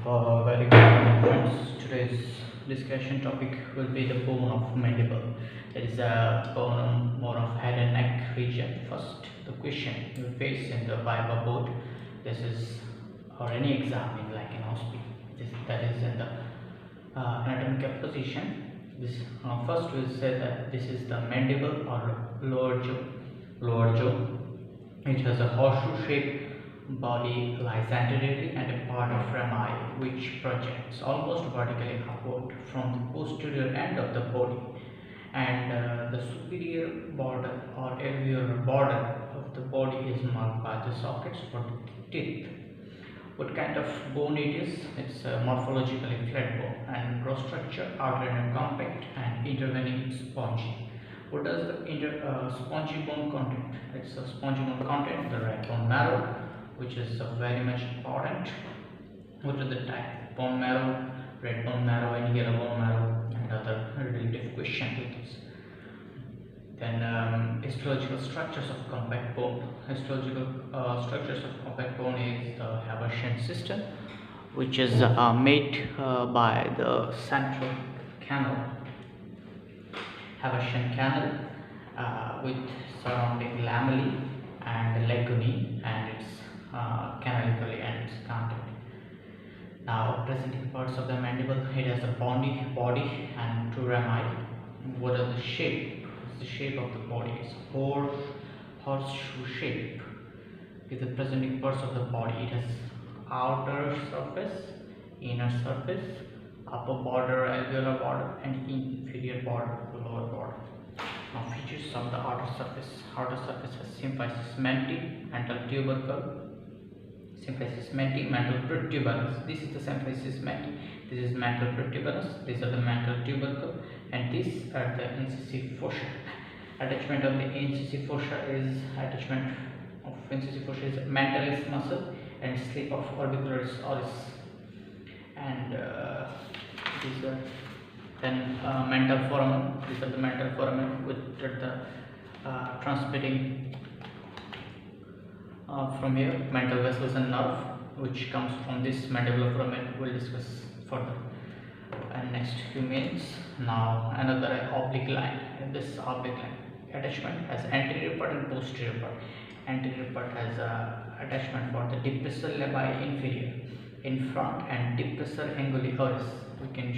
Very good morning, friends. Today's discussion topic will be the bone of mandible. That is a bone more of head and neck region. First, the question you face in the Viva board. This is or any exam in like an hospital. That is in the anatomical position. This first we say that this is the mandible or lower jaw. Lower jaw. It has a horseshoe-shaped body lies anteriorly and a part of rami which projects almost vertically upward from the posterior end of the body, and the superior border or alveolar border of the body is marked by the sockets for the teeth. What kind of bone it is? It's a morphologically flat bone and gross structure outline compact and intervening spongy. What does the spongy bone content? It's a spongy bone content, the red bone marrow, which is very much important. What are the type? Bone marrow, red bone marrow, and yellow bone marrow, and other relative question with this. Then histological structures of compact bone. Histological structures of compact bone is the Haversian system, which is made by the central canal, Haversian canal, with surrounding lamellae and lacunae, and it's canonically and it's counted. Now, presenting parts of the mandible, it has a body and two rami. What are the shape? The shape of the body is horseshoe shape. With the presenting parts of the body, it has outer surface, inner surface, upper border, alveolar border, and inferior border, lower border. Now, features of the outer surface. Outer surface has symphysis menti, mental tubercle, symphysis menti, mental protuberance. This is the symphysis menti. This is mental protuberance. These are the mental tubercle, and these are the incisive fossa. Attachment of the incisive fossa is mentalis muscle and slip of orbicularis oris, and these are then mental foramen. These are the mental foramen with the transmitting from here mental vessels and nerve, which comes from this mandibular foramen. We'll discuss further and next few minutes. Now, another oblique line. This oblique line attachment has anterior part and posterior part. Anterior part has attachment for the depressor labii inferior in front and depressor anguli oris. We can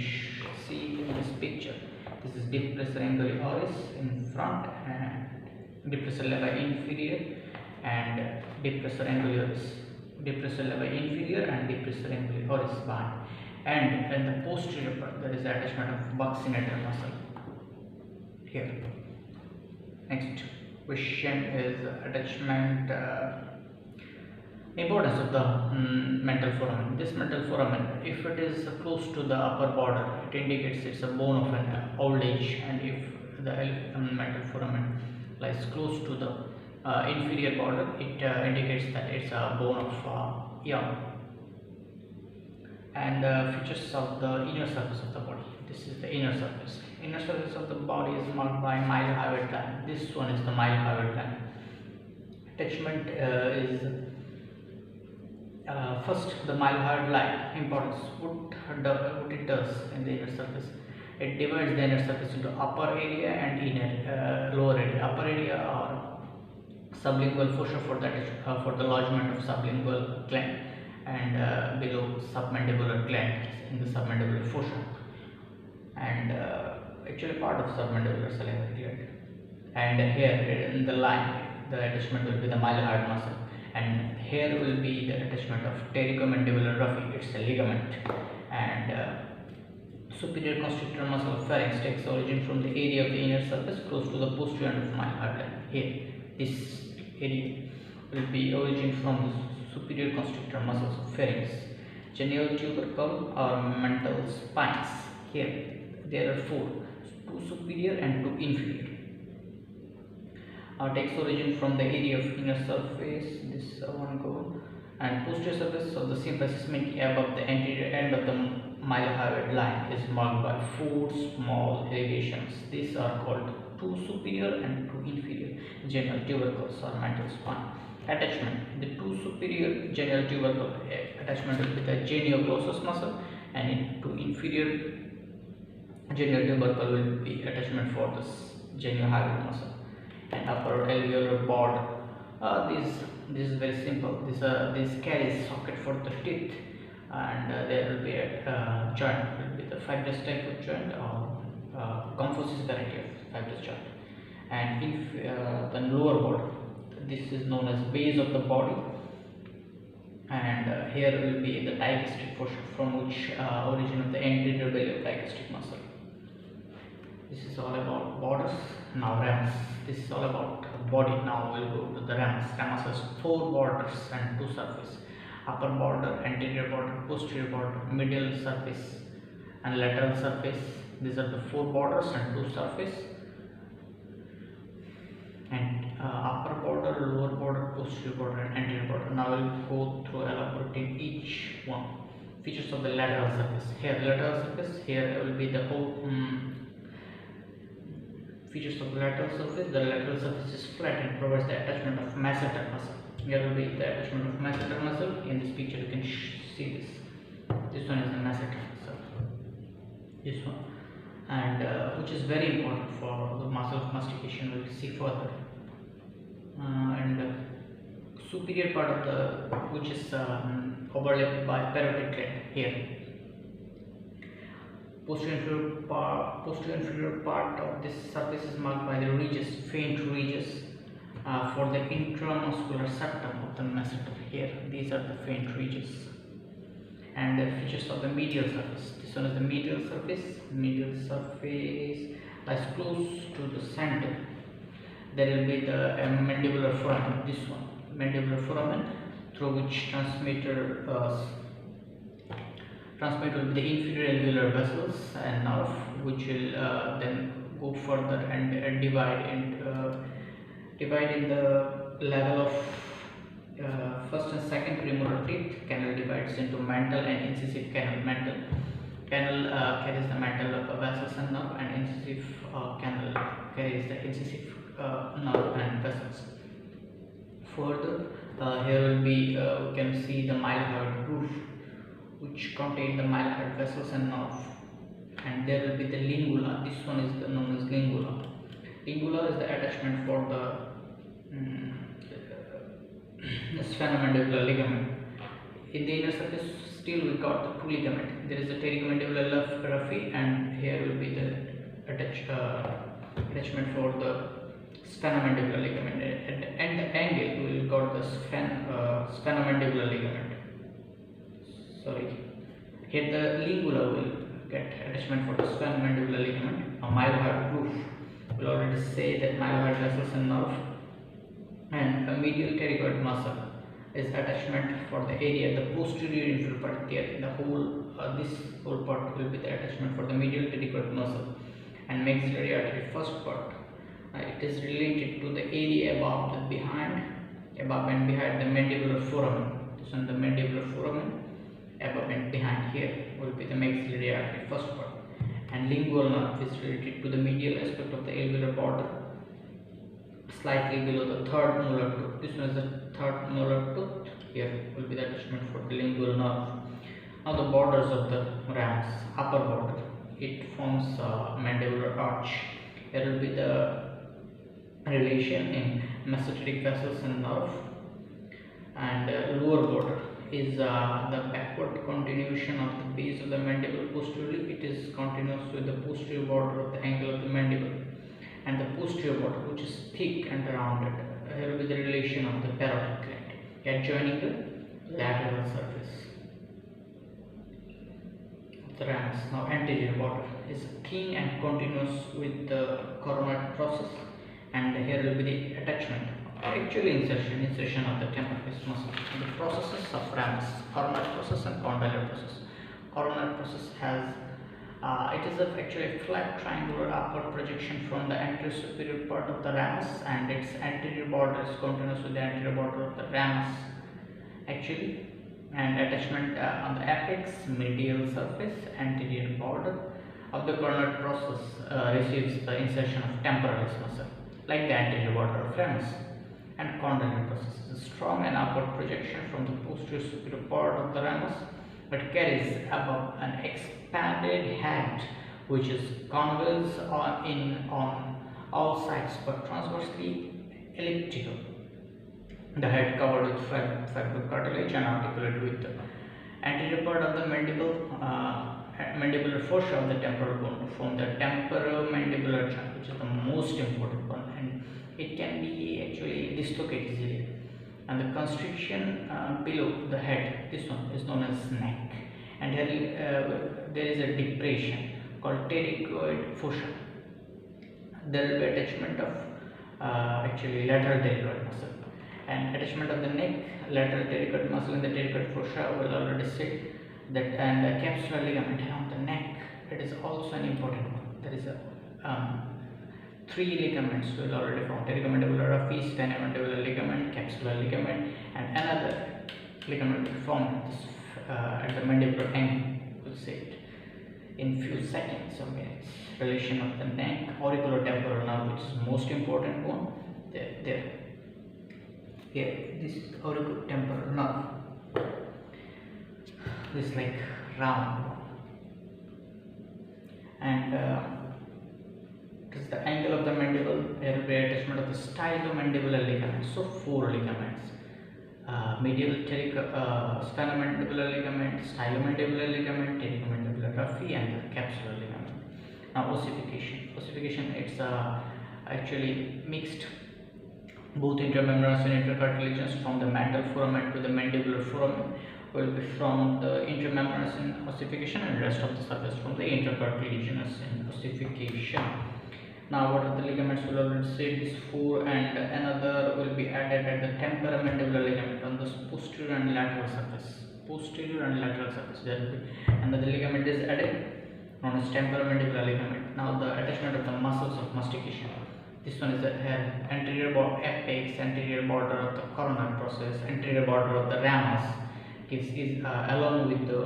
see in this picture. This is depressor anguli oris in front and depressor labii inferior and depressor anguli oris. Depressor labii inferior and depressor anguli oris behind. And in the posterior part, there is the attachment of buccinator muscle here. Next question is attachment importance of the mental foramen. This mental foramen, if it is close to the upper border, it indicates it's a bone of an old age, and if the mental foramen lies close to the inferior border, it indicates that it's a bone of young. And features of the inner surface of the body. This is the inner surface. Inner surface of the body is marked by mylohyoid gland. This one is the mylohyoid gland. Attachment is first the mylohyoid line. Importance. What it does in the inner surface? It divides the inner surface into upper area and inner lower area. Upper area are sublingual fossa for the lodgement of sublingual gland, and below submandibular gland in the submandibular fossa, and actually part of submandibular salivary gland. And here in the line, the attachment will be the mylohyoid muscle, and here will be the attachment of pterygomandibular raphe. It's a ligament, and superior constrictor muscle of pharynx takes origin from the area of the inner surface close to the posterior end of mylohyoid gland. Here, this area will be origin from the superior constrictor muscles of pharynx. Genial tubercle or mental spines. Here there are four, two superior and two inferior. Takes origin from the area of inner surface, this one go, and posterior surface of the symphysis menti above the anterior end of the mylohyoid line is marked by four small elevations. These are called two superior and two inferior genial tubercles or mental spine. Attachment. The two superior genial tubercle attachment will be the genioglossus muscle, and in two inferior genial tubercle will be attachment for this geniohyoid muscle. And upper alveolar board. This is very simple. This carries socket for the teeth, and there will be a joint will be the fibrous type of joint, or Comphosys variety of fibrous joint. And if the lower board, this is known as base of the body, and here will be the digastric portion from which origin of the anterior belly of digastric muscle. This is all about borders. Now ramus. This is all about body. Now we'll go to the ramus. Ramus has four borders and two surfaces: upper border, anterior border, posterior border, medial surface, and lateral surface. These are the four borders and two surfaces. And upper border, lower border, posterior border, and anterior border. Now we'll go through elaborating each one. Features of the lateral surface. Here lateral surface. Here will be the whole. Features of the lateral surface. The lateral surface is flat and provides the attachment of masseter muscle. Here will be the attachment of masseter muscle. In this picture, you can see this. This one is the masseter muscle. This one, and which is very important for the muscle of mastication. We will see further. And superior part of the which is overlapped by parotid gland here. Posterior inferior part of this surface is marked by the ridges, faint ridges for the intramuscular septum of the masseter. Here, these are the faint ridges. And the features of the medial surface. This one is the medial surface. Medial surface lies close to the center. There will be the mandibular foramen. This one, mandibular foramen, through which transmitter will be the inferior alveolar vessels and nerve, which will then go further and divide in the level of first and second premolar teeth. Canal divides into mantle and incisive canal. Canal carries the mantle vessels and nerve, and incisive canal carries the incisive nerve and vessels. Further, here will be we can see the mylohyoid groove, which contain the mylohyoid vessels and nerve, and there will be the lingula. This one is known as lingula. Lingula is the attachment for the sphenomandibular ligament. In the inner surface, still we got the two ligament. There is a pterygomandibular raphe, and here will be the attachment for the sphenomandibular ligament. At the angle, we will got the sphenomandibular ligament. Sorry, here the lingula will get attachment for the sphenomandibular ligament. A mylohyoid groove will already say that mylohyoid vessels and nerve, and a medial pterygoid muscle is attachment for the area, the posterior inferior part. Here, the whole this whole part will be the attachment for the medial pterygoid muscle, and maxillary artery first part. It is related to the area above and behind the mandibular foramen. This one, the mandibular foramen. Above and behind here will be the maxillary artery first part, and lingual nerve is related to the medial aspect of the alveolar border, slightly below the third molar tooth. This one is the third molar tooth. Here will be the attachment for the lingual nerve. Now the borders of the ramus. Upper border, it forms mandibular arch. There will be the relation in masseteric vessels and nerve, and lower border is the backward continuation of the base of the mandible posteriorly. It is continuous with the posterior border of the angle of the mandible, and the posterior border, which is thick and rounded. Here will be the relation of the parotid gland adjoining the lateral surface of the ramus. Now anterior border is thin and continuous with the coronary process, and here will be the attachment, actually insertion of the temporalis muscle. The processes of ramus: coronary process and condylar process. Coronary process has it is actually a flat triangular upward projection from the anterior superior part of the ramus, and its anterior border is continuous with the anterior border of the ramus actually, and attachment on the apex, medial surface, anterior border of the coronary process receives the insertion of temporalis muscle like the anterior border of ramus. and coronary process. A strong and upward projection from the posterior superior part of the ramus. It carries above an expanded head which is convex on all sides but transversely elliptical. The head covered with fibrocartilage and articulated with the anterior part of the mandibular fossa of the temporal bone from the temporomandibular joint, which is the most important one, and it can be actually dislocated easily. And the constriction below the head, this one is known as neck, and here there is a depression called pterygoid fossa. There will be attachment of actually lateral pterygoid muscle, and attachment of the neck, lateral pterygoid muscle and the pterygoid fossa will already said that, and the capsular ligament around the neck, it is also an important one. There is a three ligaments will already form: pterygomandibular raphe, stenomandibular ligament, capsular ligament, and another ligament will form at the mandibular angle. We'll see it in few seconds or minutes. Relation of the neck, auriculotemporal nerve, which is most important one. There. Here, this is auriculotemporal nerve. This is like round one, and this is the angle of the mandible. There will be attachment of the stylomandibular ligament. So 4 ligaments: medial sphenomandibular ligament, stylomandibular ligament, pterygomandibular raphe, and the capsular ligament. Now ossification. Ossification, it's actually mixed both intramembranous and intercartilaginous from the mantle foramen to the mandibular foramen will be from the intramembranous in ossification, and rest of the surface from the intercartilaginous in ossification. Now what are the ligaments? We'll already say these 4, and another will be added at the temporomandibular ligament on the posterior and lateral surface. Posterior and lateral surface. There will be another ligament is added known as temporomandibular ligament. Now the attachment of the muscles of mastication. This one is the anterior apex, anterior border of the coronary process, anterior border of the ramus. Is along with the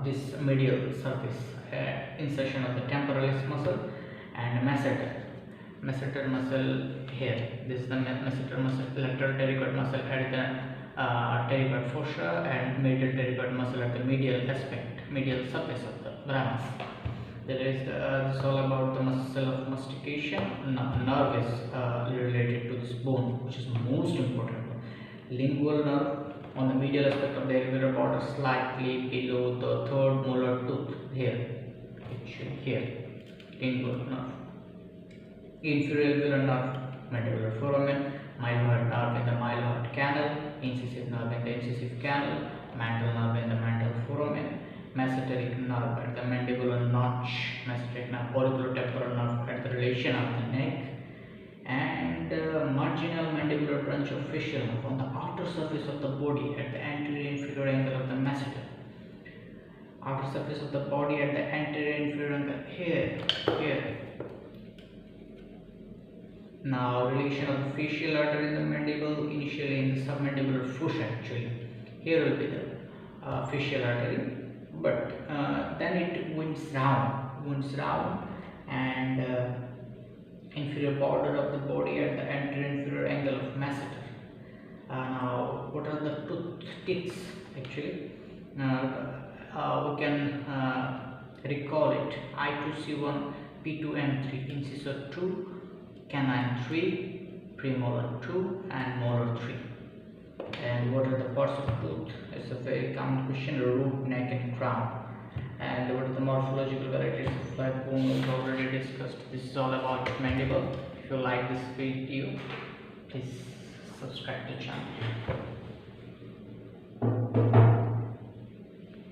this medial surface insertion of the temporalis muscle and masseter muscle here. This is the masseter muscle, lateral pterygoid muscle at the pterygoid fossa, and medial pterygoid muscle at the medial aspect, medial surface of the ramus. There is this all about the muscle of mastication. Nerve is related to this bone, which is most important. Lingual nerve on the medial aspect of the alveolar border, slightly below the third molar tooth. Here, here, lingual nerve. Inferior alveolar nerve, mandibular foramen. Mylohyoid nerve in the mylohyoid canal. Incisive nerve in the incisive canal. Mantle nerve in the mantle foramen. Masseteric nerve at the mandibular notch. Masseteric nerve, auriculotemporal nerve at the relation of the neck, and marginal mandibular branch of facial nerve on the outer surface of the body at the anterior inferior angle of the masseter. Outer surface of the body at the anterior inferior angle here. Now relation of the facial artery in the mandible, initially in the submandibular fossa actually. Here will be the facial artery, but then it winds round and inferior border of the body at the anterior inferior angle of masseter. Now what are the teeth actually? We can recall it: I2C1, P2M3, incisor 2, canine 3, premolar 2, and molar 3. And what are the parts of tooth? It's a very common question: root, neck, and crown. And what are the morphological varieties of flat bone? We've already discussed. This is all about mandible. If you like this video, please subscribe to the channel.